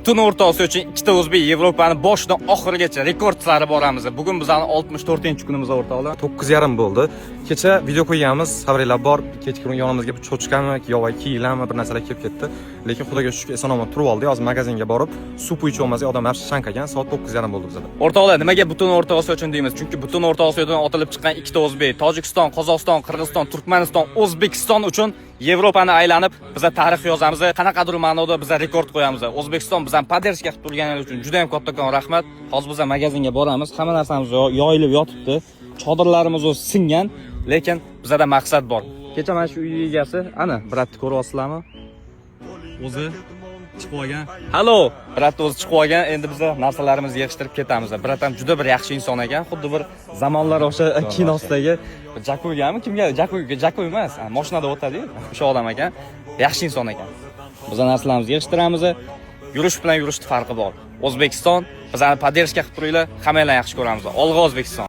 butun O'rta Osiyo uchun ikkita o'zbek Yevropani boshidan oxirigacha rekord sari boramiz. Bugun bizning 64-kunimiz o'rtoqlar. 9:30 bo'ldi. Kecha video qo'yganmiz, sabringlar bor. Kechqurun yonimizga bir cho'chqami yoki kiyilami bir narsalar kelib ketdi. Lekin Xudoga shukrki eson-omon turib oldik. Hozir magazinga borib, suv ichib olmasak odamlar shankagan. Soat 9:30 bo'ldi bizda. O'rtoqlar, nimaga butun O'rta Osiyo uchun deymiz? Chunki butun O'rta Osiyodan otilib chiqqan ikkita o'zbek, Tojikiston, Qozog'iston, Qirg'iziston, Turkmaniston, O'zbekiston uchun Yevropani aylanib, biza tarix yozamiz. Qanaqadir ma'noda biza rekord qo'yamiz. O'zbekiston bizdan poddershka qilib turganingiz uchun juda ham kattakon rahmat. Hozir biza magazinga boramiz. Hamma narsamiz yoyilib yotibdi. Chodirlarimiz o'zi singan, lekin bizada maqsad bor. Kecha mana shu uy egasi, ana, bratni ko'ryapsizlarmi? O'zi chiqib olgan. Hallo, brat o'zi chiqib olgan. Endi biz narsalarimizni yig'ishtirib ketamiz. Brat ham juda bir yaxshi inson ekan. Xuddi bir zamonlar o'sha kinosidagi Jakuyganmi? Kimga? Jakuy emas. Mashinada o'tadi-yu. O'sha odam ekan. Yaxshi inson ekan. Biz narsalarimizni yig'ishtiramiz. Yurish bilan yurishning farqi bor. O'zbekiston bizani poddershka qilib turinglar, hammanglarni yaxshi ko'ramiz. Olg'a O'zbekiston.